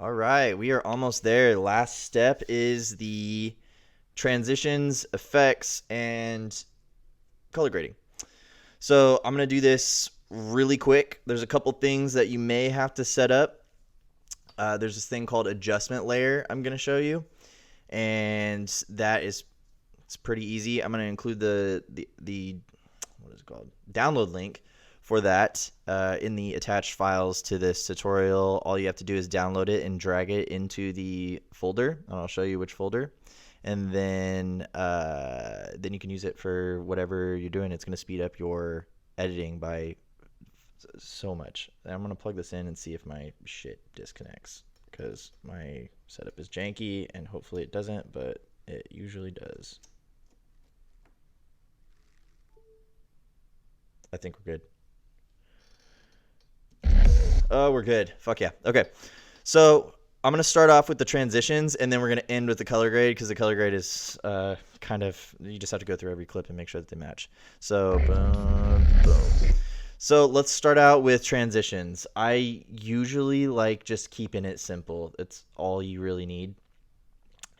All right, we are almost there. Last step is the transitions, effects, and color grading. So I'm going to do this really quick. There's a couple things that you may have to set up. There's this thing called adjustment layer I'm going to show you, and it's pretty easy. I'm going to include the what is it called? Download link for that in the attached files to this tutorial. All you have to do is download it and drag it into the folder, and I'll show you which folder. And then you can use it for whatever you're doing. It's going to speed up your editing by so much. I'm going to plug this in and see if my shit disconnects, because my setup is janky, and hopefully it doesn't, but it usually does. I think we're good. Oh, we're good. Fuck yeah. Okay. So I'm going to start off with the transitions, and then we're going to end with the color grade, because the color grade is kind of, you just have to go through every clip and make sure that they match. So, boom, boom. So let's start out with transitions. I usually like just keeping it simple. It's all you really need.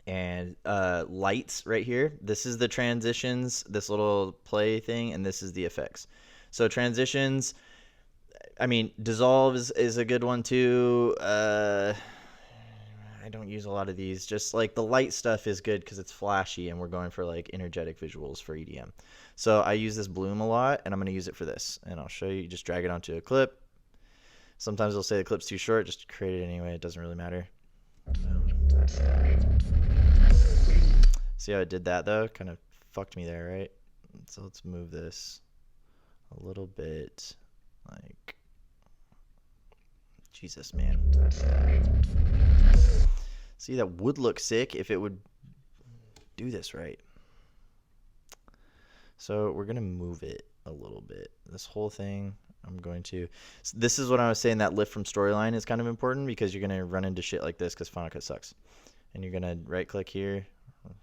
And lights right here. This is the transitions, this little play thing, and this is the effects. So transitions, I mean, dissolve is a good one too. I don't use a lot of these. Just like the light stuff is good because it's flashy, and we're going for like energetic visuals for EDM. So I use this bloom a lot, and I'm going to use it for this. And I'll show you. Just drag it onto a clip. Sometimes they'll say the clip's too short. Just create it anyway. It doesn't really matter. See how it did that though? Kind of fucked me there, right? So let's move this a little bit. Like, Jesus, man. See, that would look sick if it would do this right. So we're going to move it a little bit. This whole thing, I'm going to... So this is what I was saying, that lift from storyline is kind of important, because you're going to run into shit like this because Final Cut sucks. And you're going to right-click here,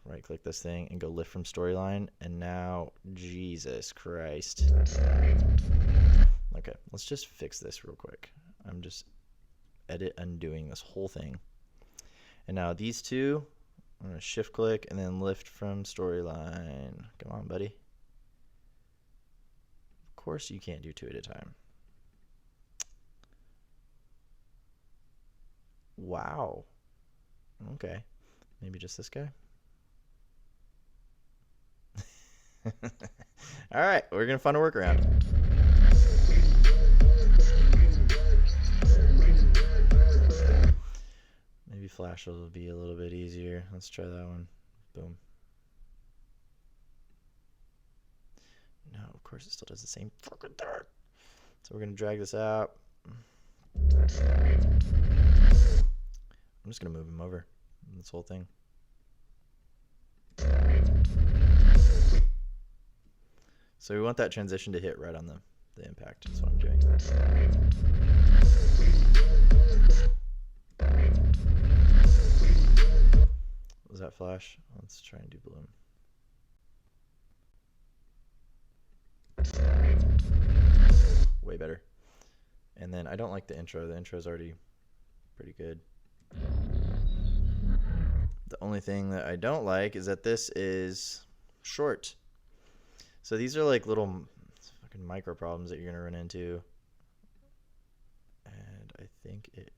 right-click this thing, and go lift from storyline. And now, Jesus Christ. Okay, let's just fix this real quick. I'm just edit undoing this whole thing. And now these two, I'm going to shift click and then lift from storyline. Come on, buddy. Of course you can't do two at a time. Wow. Okay. Maybe just this guy. All right, we're going to find a workaround. Maybe flash will be a little bit easier. Let's try that one. Boom. No, of course it still does the same fucking thing. So we're going to drag this out. I'm just going to move him over. This whole thing. So we want that transition to hit right on the impact. That's what I'm doing. Was that flash? Let's try and do bloom. Way better. And then I don't like the intro. The intro is already pretty good. The only thing that I don't like is that this is short. So these are like little fucking micro problems that you're going to run into. And I think it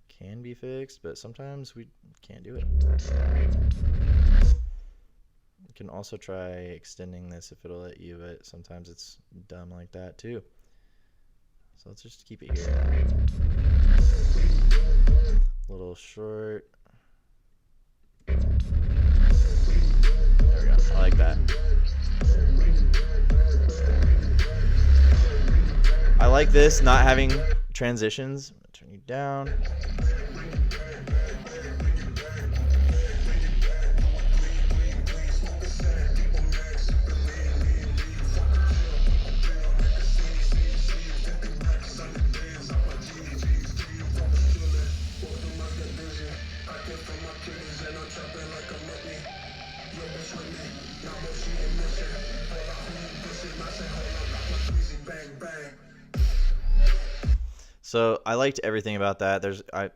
can be fixed, but sometimes we can't do it. You can also try extending this if it'll let you, but sometimes it's dumb like that too. So let's just keep it here. A little short. There we go. I like that. I like this not having transitions. I'm gonna turn you down. So I liked everything about that.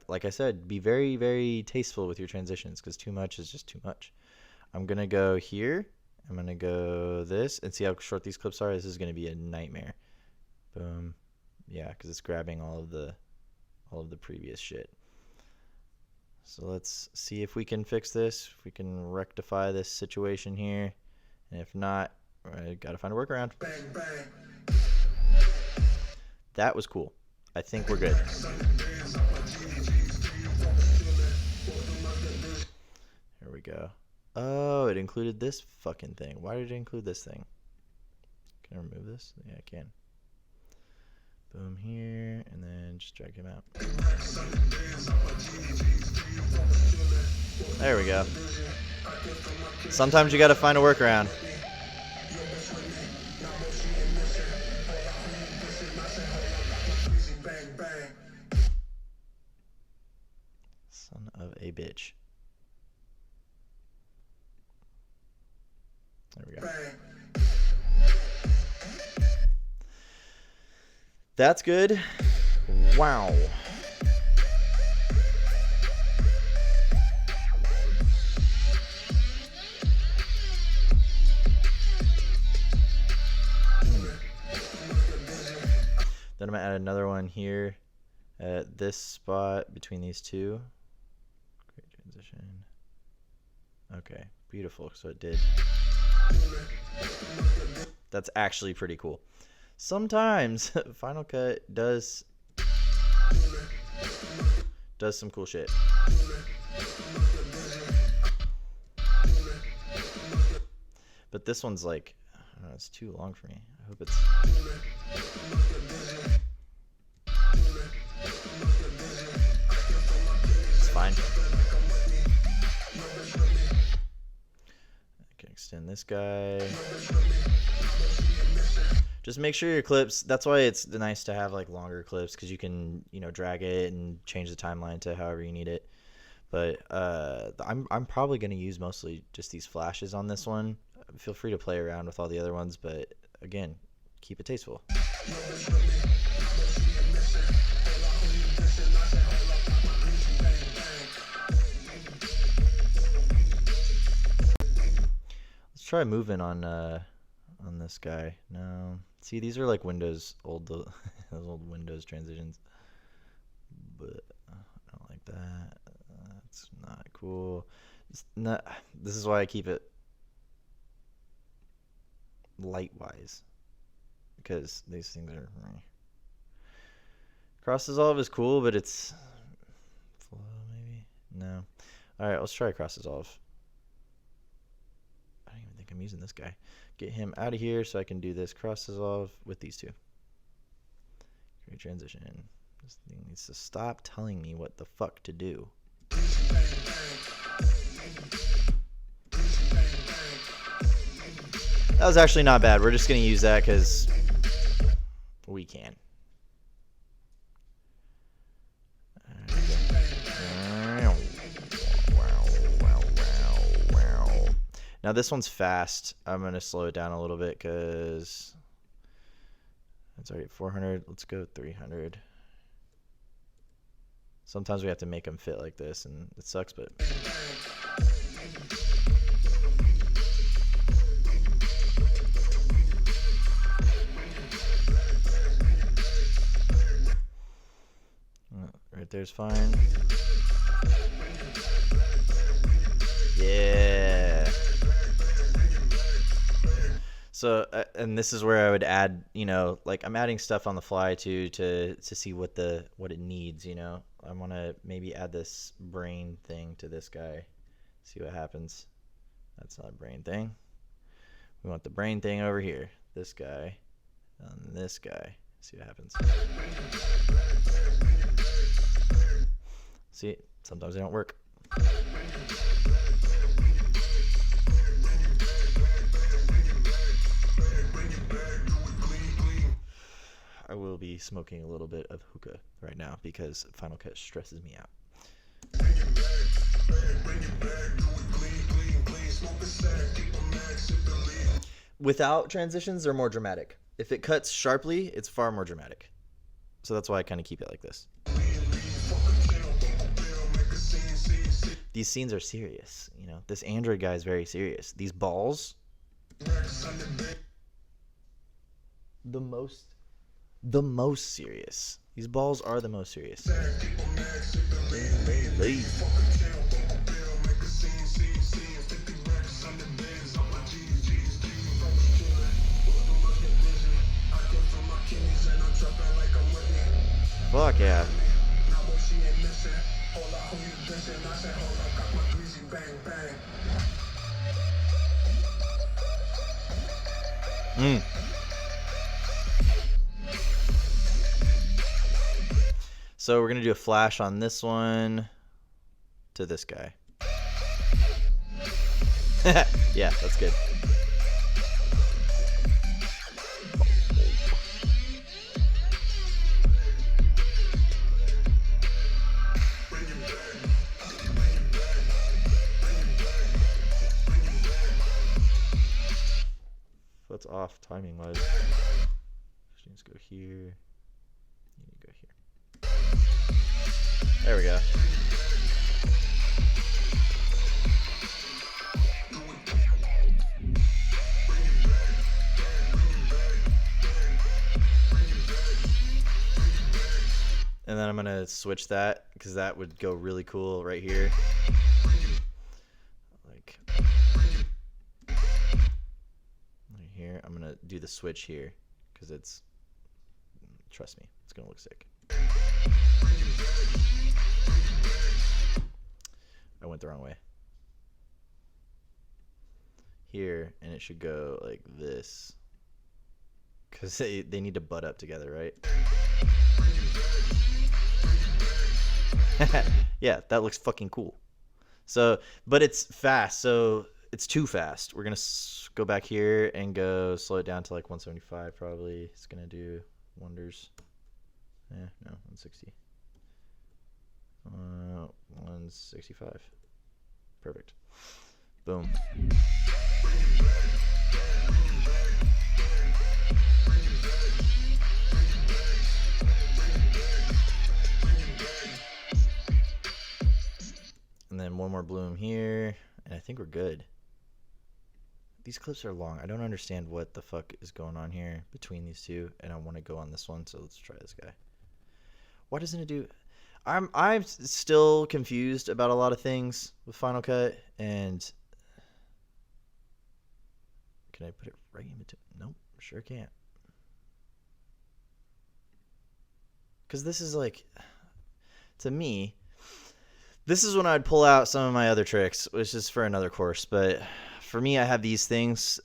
Like I said, be very, very tasteful with your transitions because too much is just too much. I'm gonna go here. I'm gonna go this and see how short these clips are. This is gonna be a nightmare. Boom. Yeah, because it's grabbing all of the previous shit. So let's see if we can fix this. If we can rectify this situation here, and if not, I gotta find a workaround. Bang, bang. That was cool. I think we're good. Here we go. Oh, it included this fucking thing. Why did it include this thing? Can I remove this? Yeah, I can. Boom here, and then just drag him out. There we go. Sometimes you gotta find a workaround. Son of a bitch. There we go. That's good. Wow. Then I'm gonna add another one here at this spot between these two. Great transition. Okay, beautiful. So it did. That's actually pretty cool. Sometimes Final Cut does some cool shit. But this one's like, I don't know, it's too long for me. I hope it's... It's fine. I can extend this guy. Just make sure your clips, that's why it's nice to have like longer clips, because you can, you know, drag it and change the timeline to however you need it. But I'm probably going to use mostly just these flashes on this one. Feel free to play around with all the other ones, but again, keep it tasteful. Let's try moving on this guy. No, see, these are like Windows those old Windows transitions, but I don't like that. That's not cool. This is why I keep it light wise, because these things are cross dissolve is cool, but it's flow maybe. No. All right, let's try cross dissolve. I don't even think I'm using this guy. Get him out of here so I can do this cross dissolve with these two. Great transition. This thing needs to stop telling me what the fuck to do. That was actually not bad. We're just going to use that because we can. Now this one's fast. I'm going to slow it down a little bit because it's already 400. Let's go 300. Sometimes we have to make them fit like this, and it sucks, but... Right there's fine. Yeah. So, and this is where I would add, you know, like I'm adding stuff on the fly to see what it needs, you know. I want to maybe add this brain thing to this guy. See what happens. That's not a brain thing. We want the brain thing over here. This guy and this guy. See what happens. See, sometimes they don't work. I will be smoking a little bit of hookah right now because Final Cut stresses me out. Without transitions, they're more dramatic. If it cuts sharply, it's far more dramatic. So that's why I kind of keep it like this. These scenes are serious, you know. This Android guy is very serious. These balls, the most serious. These balls are the most serious. Fuck yeah. So we're going to do a flash on this one to this guy. Yeah, that's good. What's off timing wise? She needs to go here. You need to go here. There we go. And then I'm gonna switch that because that would go really cool right here. Like right here, I'm gonna do the switch here because it's, trust me, it's gonna look sick. I went the wrong way. Here, and it should go like this because they need to butt up together, right? Yeah, that looks fucking cool. So, but it's fast, so it's too fast. We're gonna go back here and go slow it down to like 175 probably. It's gonna do wonders. Yeah, no, 160. 165. Perfect. Boom. And then one more bloom here, and I think we're good. These clips are long. I don't understand what the fuck is going on here between these two, and I want to go on this one, so let's try this guy. Why doesn't it do... I'm still confused about a lot of things with Final Cut, and... Can I put it right in between? Nope, sure can't. Because this is like... To me... This is when I'd pull out some of my other tricks, which is for another course. But for me, I have these things,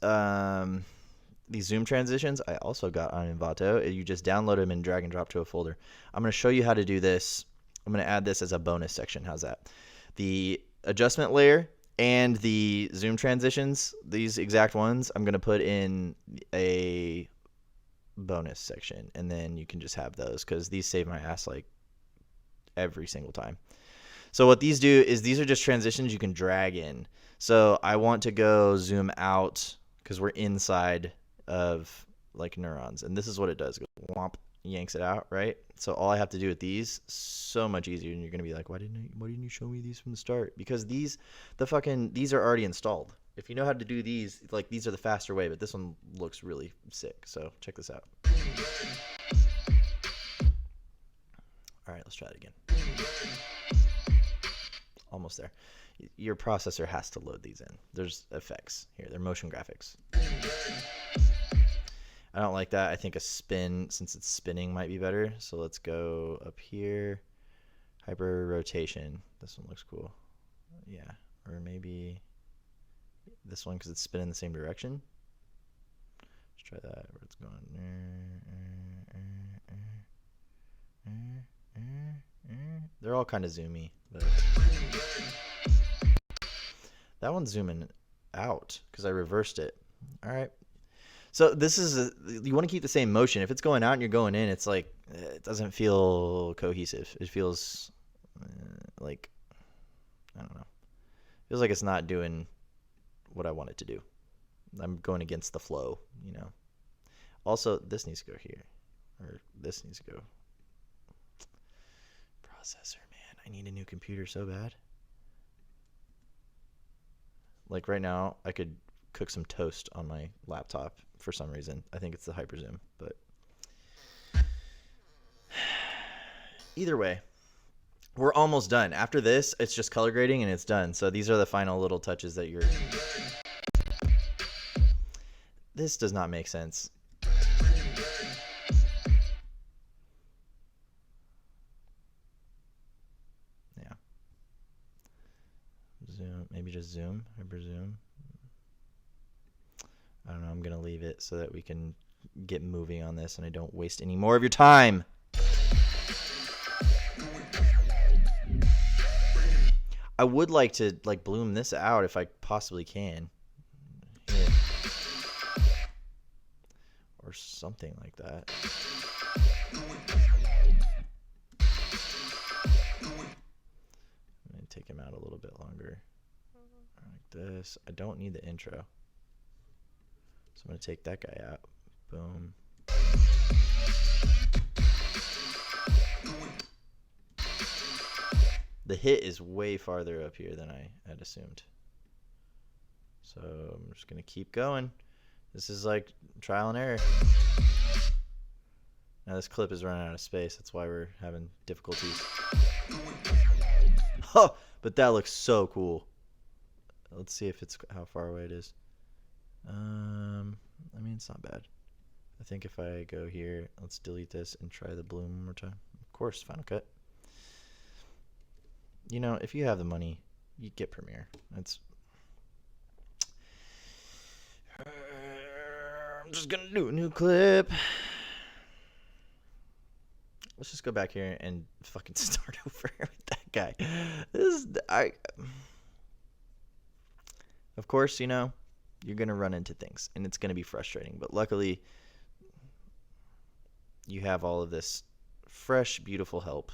these zoom transitions. I also got on Envato. You just download them and drag and drop to a folder. I'm going to show you how to do this. I'm going to add this as a bonus section. How's that? The adjustment layer and the zoom transitions, these exact ones, I'm going to put in a bonus section. And then you can just have those because these save my ass like every single time. So what these do is these are just transitions you can drag in. So I want to go zoom out because we're inside of like neurons. And this is what it does. It goes whomp, yanks it out, right? So all I have to do with these, so much easier. And you're going to be like, why didn't you show me these from the start? Because these are already installed. If you know how to do these, like these are the faster way, but this one looks really sick. So check this out. All right, let's try it again. Almost there. Your processor has to load these in. There's effects here. They're motion graphics. I don't like that. I think a spin, since it's spinning, might be better. So let's go up here. Hyper rotation. This one looks cool. Yeah. Or maybe this one because it's spinning the same direction. Let's try that. Where it's going. They're all kind of zoomy, but that one's zooming out because I reversed it. All right. So this is you want to keep the same motion. If it's going out and you're going in, it's like it doesn't feel cohesive. It feels like, I don't know. It feels like it's not doing what I want it to do. I'm going against the flow, you know. Also, this needs to go here, or this needs to go processor, man. I need a new computer so bad. Like right now, I could cook some toast on my laptop for some reason. I think it's the Hyper Zoom, but either way, we're almost done. After this, it's just color grading and it's done. So these are the final little touches that you're... This does not make sense. Yeah. Zoom, maybe just zoom, Hyper Zoom. I don't know, I'm going to leave it so that we can get moving on this and I don't waste any more of your time. I would like to like bloom this out if I possibly can. Here. Or something like that. I'm going to take him out a little bit longer. Like this. I don't need the intro. So I'm going to take that guy out. Boom. The hit is way farther up here than I had assumed. So I'm just going to keep going. This is like trial and error. Now this clip is running out of space. That's why we're having difficulties. Oh, but that looks so cool. Let's see if it's how far away it is. I mean, it's not bad. I think if I go here, let's delete this and try the bloom one more time. Of course, Final Cut. You know, if you have the money, you get Premiere. That's... I'm just gonna do a new clip. Let's just go back here and fucking start over with that guy. Of course, you know, you're gonna run into things, and it's gonna be frustrating. But luckily, you have all of this fresh, beautiful help.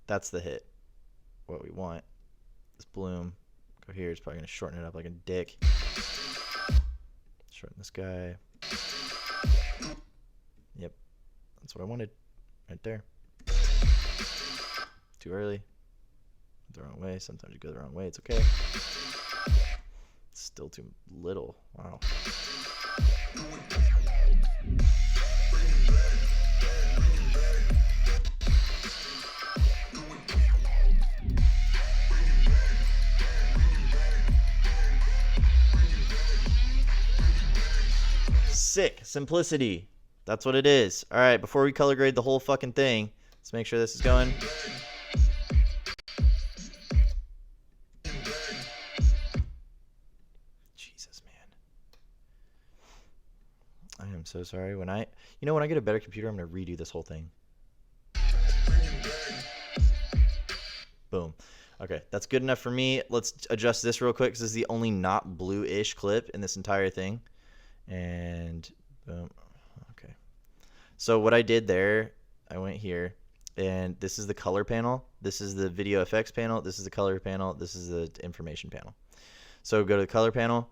That's the hit. What we want. This bloom. Go here. It's probably going to shorten it up like a dick. Shorten this guy. Yep. That's what I wanted. Right there. Too early. The wrong way. Sometimes you go the wrong way. It's okay. It's still too little. Wow. Sick. Simplicity. That's what it is. All right, before we color grade the whole fucking thing, let's make sure this is going. Jesus, man. I am so sorry. When I get a better computer, I'm going to redo this whole thing. Boom. Okay, that's good enough for me. Let's adjust this real quick because this is the only not blue-ish clip in this entire thing. And boom. Okay. So what I did there, I went here, and this is the color panel. This is the video effects panel. This is the color panel. This is the information panel. So go to the color panel.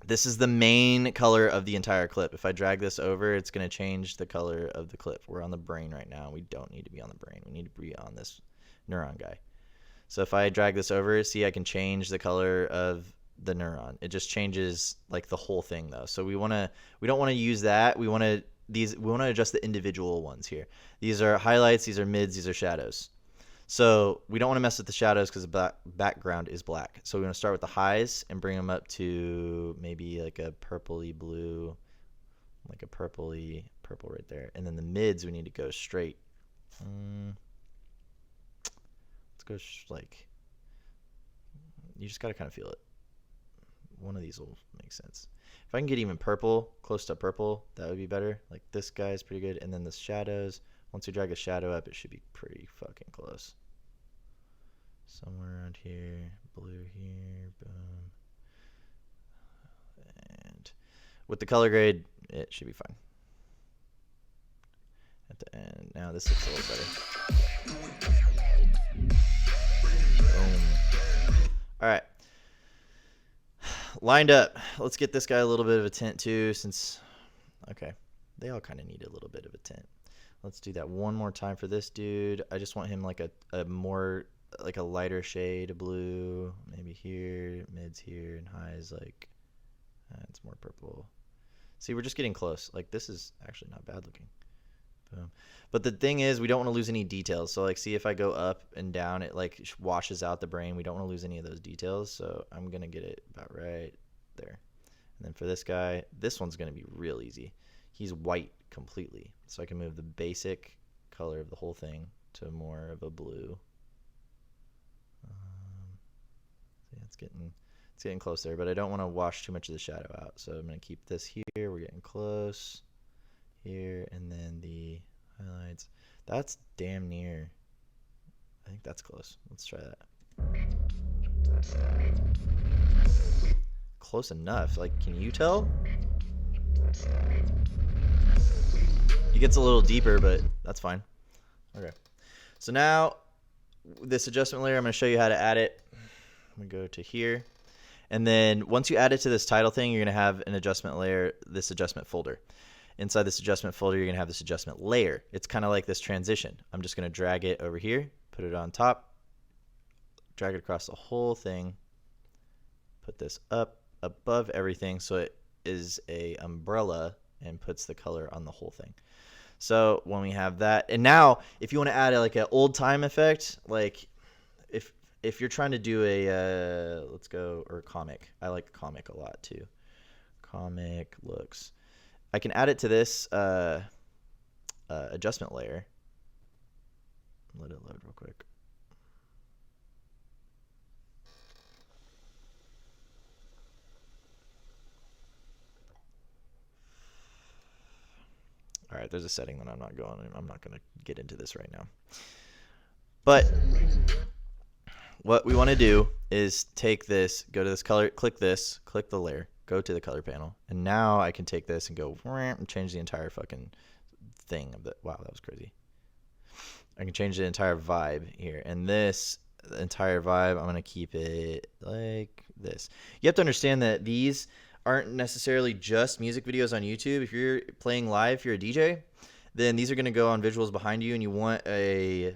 This is the main color of the entire clip. If I drag this over, it's going to change the color of the clip. We're on the brain right now. We don't need to be on the brain. We need to be on this neuron guy. So if I drag this over, see, I can change the color of the neuron. It just changes like the whole thing though. So we don't want to use that. We want to adjust the individual ones here. These are highlights, these are mids, these are shadows. So we don't want to mess with the shadows because the background is black. So we want to start with the highs and bring them up to maybe like a purpley blue, like a purple right there. And then the mids, we need to go straight. Let's go like, you just got to kind of feel it. One of these will make sense. If I can get even purple, close to purple, that would be better. Like this guy is pretty good. And then the shadows, once we drag a shadow up, it should be pretty fucking close. Somewhere around here, blue here, boom. And with the color grade, it should be fine. At the end, now this looks a little better. Boom. All right. Lined up. Let's get this guy a little bit of a tint too, since Okay. They all kind of need a little bit of a tint. Let's do that one more time for this dude. I just want him like a more, like a lighter shade of blue. Maybe here, mids here, and highs like, it's more purple. See, we're just getting close. Like, this is actually not bad looking. Boom. But the thing is, we don't want to lose any details. So, like, see if I go up and down, it like washes out the brain. We don't want to lose any of those details. So I'm going to get it about right there. And then for this guy, this one's going to be real easy. He's white completely. So I can move the basic color of the whole thing to more of a blue. So yeah, it's getting close there, but I don't want to wash too much of the shadow out. So I'm going to keep this here. We're getting close here, and then the highlights. That's damn near. I think that's close. Let's try that. Close enough. Like, can you tell? It gets a little deeper, but that's fine. Okay. So now, this adjustment layer, I'm going to show you how to add it. I'm going to go to here. And then once you add it to this title thing, you're going to have an adjustment layer, this adjustment folder. Inside this adjustment folder, you're going to have this adjustment layer. It's kind of like this transition. I'm just going to drag it over here, put it on top, drag it across the whole thing, put this up above everything so it is a umbrella and puts the color on the whole thing. So when we have that, and now if you want to add like an old time effect, like if you're trying to do a let's go, or comic. I like comic a lot too. Comic looks. I can add it to this adjustment layer. Let it load real quick. All right, there's a setting that I'm not going to get into this right now. But what we want to do is take this, go to this color, click the layer, go to the color panel, and now I can take this and go and change the entire fucking thing of the. Wow, that was crazy. I can change the entire vibe here, and this entire vibe, I'm gonna keep it like this. You have to understand that these aren't necessarily just music videos on YouTube. If you're playing live, if you're a DJ, then these are gonna go on visuals behind you, and you want a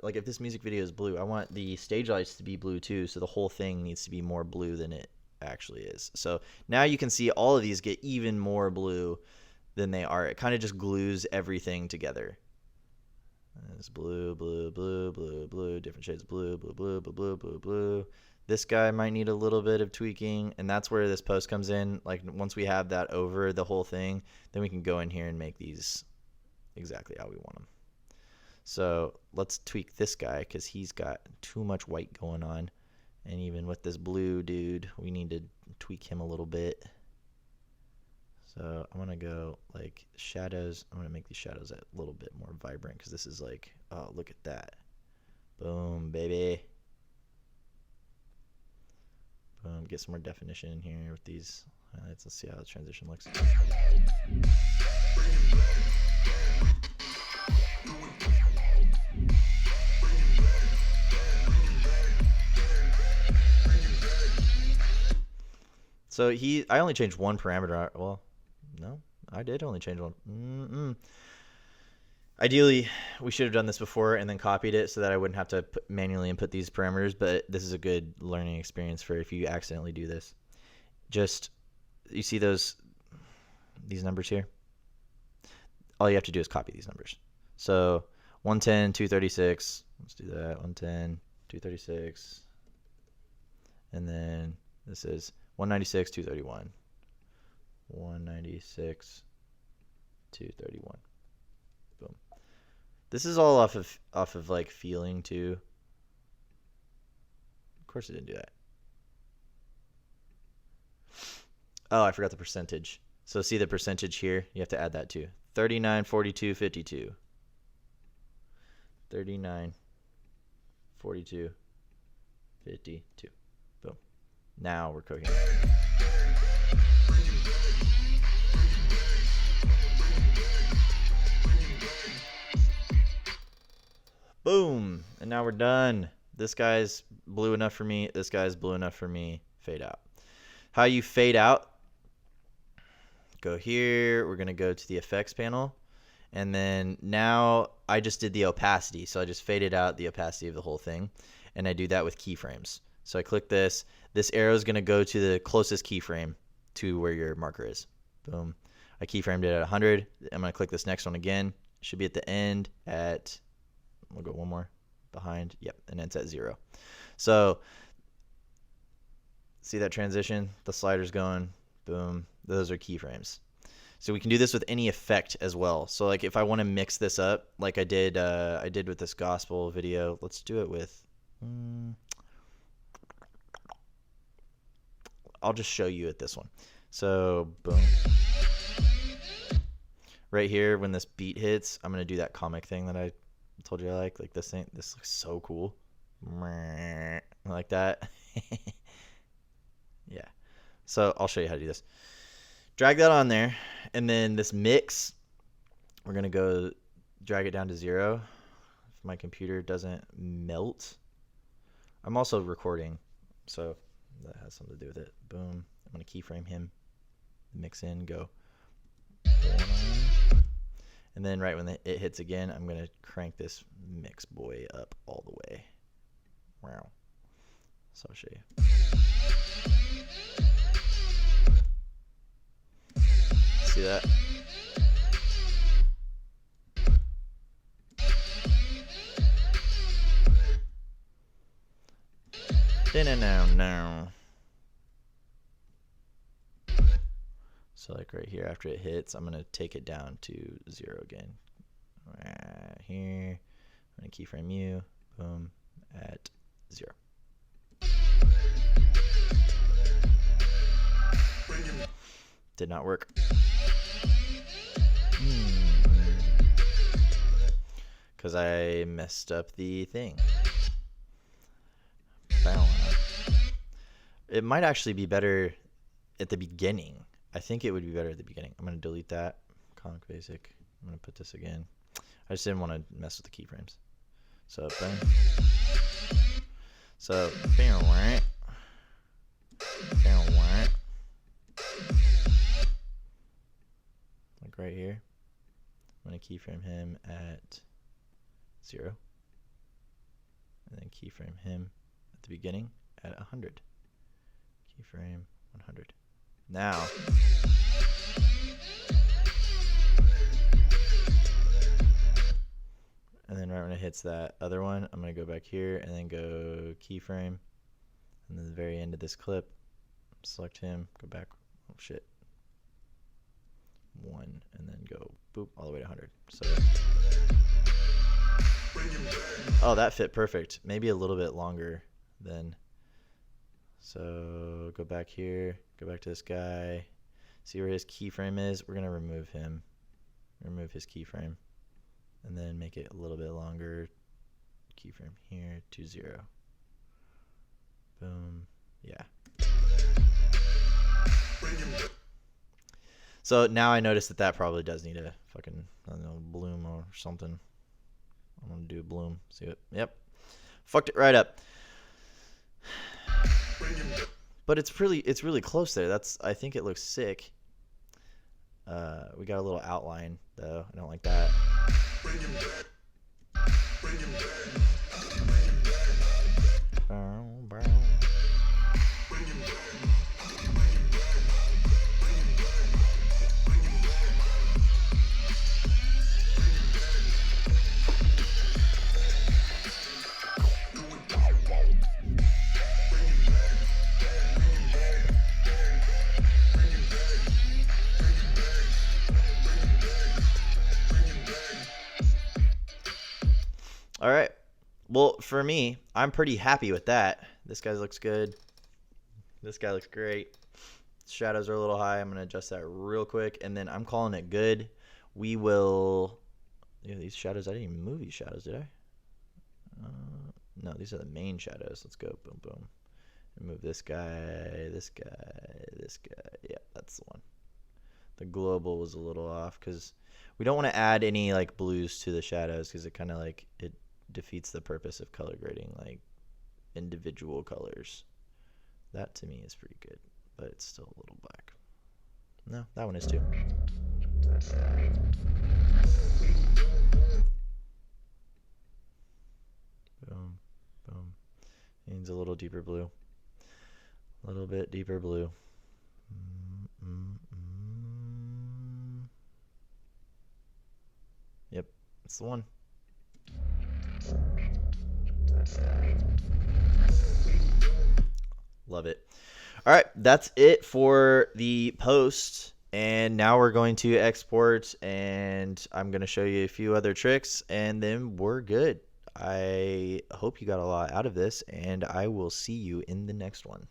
like if this music video is blue, I want the stage lights to be blue too, so the whole thing needs to be more blue than it actually is. So now you can see all of these get even more blue than they are. It kind of just glues everything together. It's blue, blue, blue, blue, blue, different shades of blue, blue, blue, blue, blue, blue, blue. This guy might need a little bit of tweaking, and that's where this post comes in. Like once we have that over the whole thing, then we can go in here and make these exactly how we want them. So let's tweak this guy because he's got too much white going on. And even with this blue dude, we need to tweak him a little bit. So I'm going to go like shadows. I'm going to make these shadows a little bit more vibrant because this is like, oh, look at that. Boom, baby. Boom, get some more definition in here with these highlights. Let's see how the transition looks. So I only changed one parameter. Well, no, I did only change one. Ideally, we should have done this before and then copied it so that I wouldn't have to manually input these parameters, but this is a good learning experience for if you accidentally do this. Just, you see these numbers here? All you have to do is copy these numbers. So 110, 236, let's do that, 110, 236, and then this is 196, 231. 196, 231. Boom. This is all off of like feeling too. Of course it didn't do that. Oh, I forgot the percentage. So see the percentage here? You have to add that too. 39, 42, 52. 39, 42, 52. Boom. Now we're cooking. Boom. And now we're done. This guy's blue enough for me. This guy's blue enough for me. Fade out. How you fade out? go here. We're going to go to the effects panel. And then now I just did the opacity. So I just faded out the opacity of the whole thing. And I do that with keyframes. So I click this. This arrow is going to go to the closest keyframe to where your marker is. Boom. I keyframed it at 100. I'm going to click this next one again. It should be at the end at, we'll go one more behind. Yep, and it's at 0. So see that transition? The slider's going. Boom. Those are keyframes. So we can do this with any effect as well. So like if I want to mix this up, like I did with this gospel video. Let's do it with. I'll just show you at this one. So boom. Right here, when this beat hits, I'm gonna do that comic thing that I told you I like this thing. This looks so cool. Like that. Yeah. So I'll show you how to do this. Drag that on there, and then this mix, we're gonna go drag it down to 0. If my computer doesn't melt. I'm also recording, so that has something to do with it. Boom. I'm gonna keyframe him. Mix in, go. And then right when it hits again, I'm gonna crank this mix boy up all the way. Wow. So I'll show you. See that? Now. So like right here, after it hits, I'm gonna take it down to 0 again. Right here, I'm gonna keyframe you. Boom, at 0. Did not work. Because I messed up the thing. It might actually be better at the beginning. I think it would be better at the beginning. I'm going to delete that. Comic basic. I'm going to put this again. I just didn't want to mess with the keyframes. So, bang. So, bam, right. Bam, right. Like right here. I'm going to keyframe him at 0. And then keyframe him at the beginning at 100. Keyframe 100. Now, and then right when it hits that other one, I'm going to go back here and then go keyframe. And then the very end of this clip, select him, go back, oh shit, 1, and then go boop all the way to 100. So, oh, that fit perfect. Maybe a little bit longer than. So go back here, go back to this guy, see where his keyframe is. We're going to remove him, remove his keyframe, and then make it a little bit longer. Keyframe here to 0. Boom. Yeah. So now I notice that probably does need a fucking, I don't know, bloom or something. I'm going to do a bloom. See it? Yep. Fucked it right up. But it's really close there. I think it looks sick. We got a little outline though. I don't like that. All right. Well, for me, I'm pretty happy with that. This guy looks good. This guy looks great. Shadows are a little high. I'm going to adjust that real quick, and then I'm calling it good. We will. Yeah, these shadows. I didn't even move these shadows, did I? No, these are the main shadows. Let's go. Boom, boom. Move this guy, this guy, this guy. Yeah, that's the one. The global was a little off because we don't want to add any like blues to the shadows because it kind of like it defeats the purpose of color grading, like individual colors. That to me is pretty good, but it's still a little black. No, that one is too. Boom, boom. Needs a little deeper blue. A little bit deeper blue. Yep, that's the one. Love it. All right, that's it for the post. And now we're going to export, and I'm going to show you a few other tricks, and then we're good. I hope you got a lot out of this, and I will see you in the next one.